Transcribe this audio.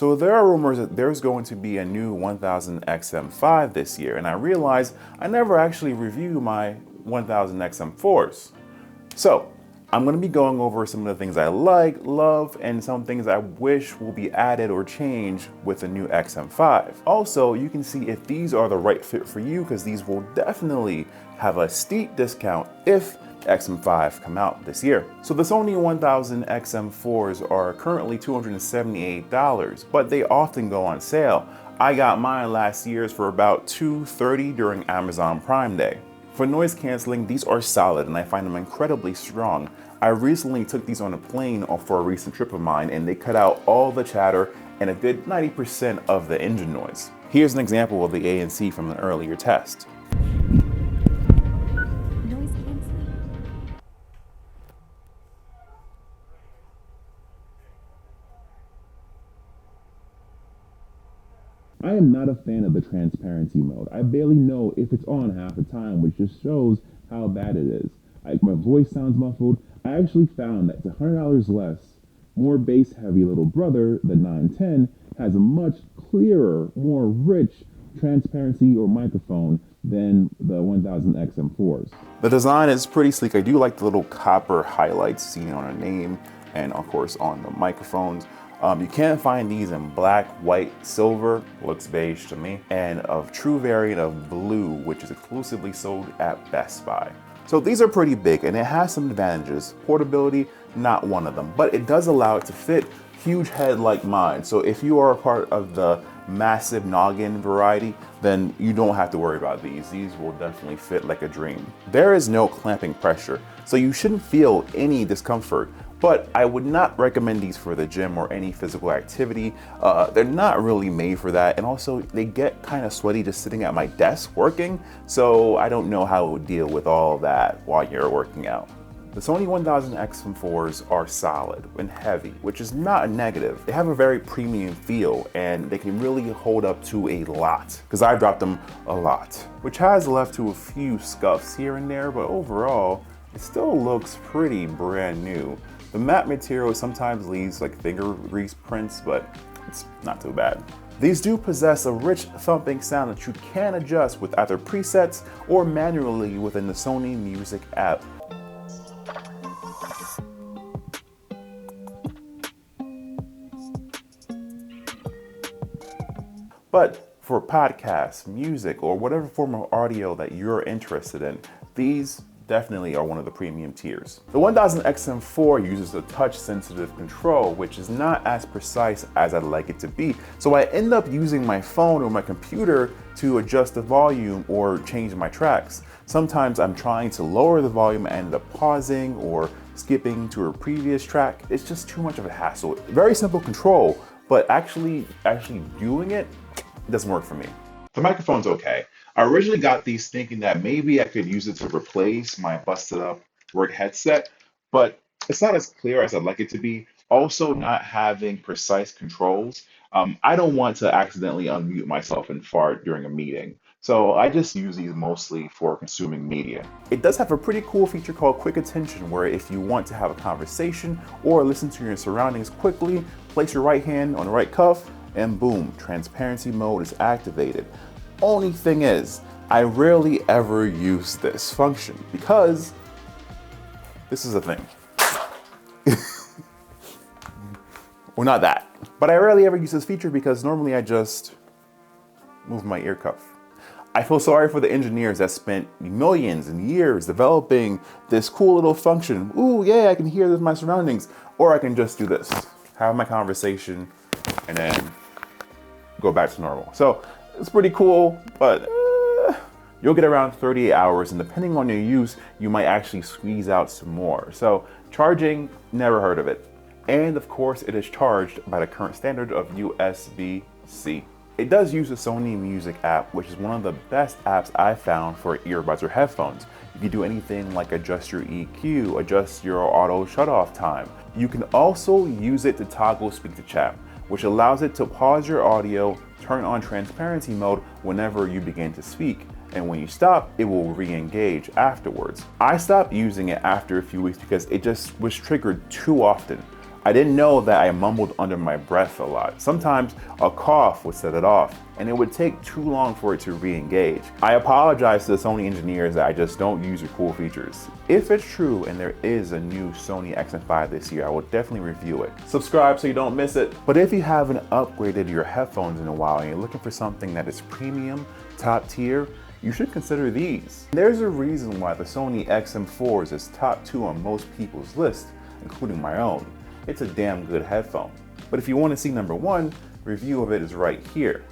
So there are rumors that there's going to be a new 1000XM5 this year, and I realized I never actually reviewed my 1000XM4s. So I'm going to be going over some of the things I like, love, and some things I wish will be added or changed with the new XM5. Also, you can see if these are the right fit for you, because these will definitely have a steep discount if XM5 come out this year. So the Sony 1000XM4s are currently $278, but they often go on sale. I got mine last year's for about $230 during Amazon Prime Day. For noise canceling, these are solid and I find them incredibly strong. I recently took these on a plane for a recent trip of mine and they cut out all the chatter and a good 90% of the engine noise. Here's an example of the ANC from an earlier test. I am not a fan of the transparency mode. I barely know if it's on half the time, which just shows how bad it is. My voice sounds muffled. I actually found that it's $100 less. More bass heavy little brother, the 910, has a much clearer, more rich transparency or microphone than the 1000XM4s. The design is pretty sleek. I do like the little copper highlights seen on a name and of course on the microphones. You can find these in black, white, silver, looks beige to me, and a true variant of blue, which is exclusively sold at Best Buy. So these are pretty big and it has some advantages. Portability, not one of them, but it does allow it to fit huge head like mine. So if you are a part of the massive noggin variety, then you don't have to worry about these. These will definitely fit like a dream. There is no clamping pressure, so you shouldn't feel any discomfort. But I would not recommend these for the gym or any physical activity. They're not really made for that. And also they get kind of sweaty just sitting at my desk working. So I don't know how it would deal with all that while you're working out. The Sony 1000XM4s are solid and heavy, which is not a negative. They have a very premium feel and they can really hold up to a lot, because I dropped them a lot, which has left to a few scuffs here and there, but overall, it still looks pretty brand new. The matte material sometimes leaves like finger grease prints, but it's not too bad. These do possess a rich thumping sound that you can adjust with either presets or manually within the Sony Music app. But for podcasts, music, or whatever form of audio that you're interested in, these definitely are one of the premium tiers. The 1000XM4 uses a touch-sensitive control, which is not as precise as I'd like it to be. So I end up using my phone or my computer to adjust the volume or change my tracks. Sometimes I'm trying to lower the volume and end up pausing or skipping to a previous track. It's just too much of a hassle. Very simple control, but actually doing it doesn't work for me. The microphone's okay. I originally got these thinking that maybe I could use it to replace my busted up work headset, but it's not as clear as I'd like it to be. Also, not having precise controls. I don't want to accidentally unmute myself and fart during a meeting. So I just use these mostly for consuming media. It does have a pretty cool feature called Quick Attention, where if you want to have a conversation or listen to your surroundings quickly, place your right hand on the right cuff and boom, transparency mode is activated. Only thing is, I rarely ever use this function because this is a thing. Well, not that, but I rarely ever use this feature because normally I just move my ear cuff. I feel sorry for the engineers that spent millions and years developing this cool little function. Ooh, yeah, I can hear this in my surroundings. Or I can just do this, have my conversation, and then go back to normal. So it's pretty cool, but you'll get around 38 hours, and depending on your use, you might actually squeeze out some more. So charging, never heard of it. And of course, it is charged by the current standard of USB-C. It does use the Sony Music app, which is one of the best apps I've found for earbuds or headphones. You can do anything like adjust your EQ, adjust your auto shut-off time. You can also use it to toggle speak to chat, which allows it to pause your audio, turn on transparency mode whenever you begin to speak. And when you stop, it will re-engage afterwards. I stopped using it after a few weeks because it just was triggered too often. I didn't know that I mumbled under my breath a lot. Sometimes a cough would set it off, and it would take too long for it to re-engage. I apologize to the Sony engineers that I just don't use your cool features. If it's true and there is a new Sony XM5 this year, I will definitely review it. Subscribe so you don't miss it. But if you haven't upgraded your headphones in a while and you're looking for something that is premium, top tier, you should consider these. There's a reason why the Sony XM4 is top 2 on most people's list, including my own. It's a damn good headphone. But if you want to see number 1, review of it is right here.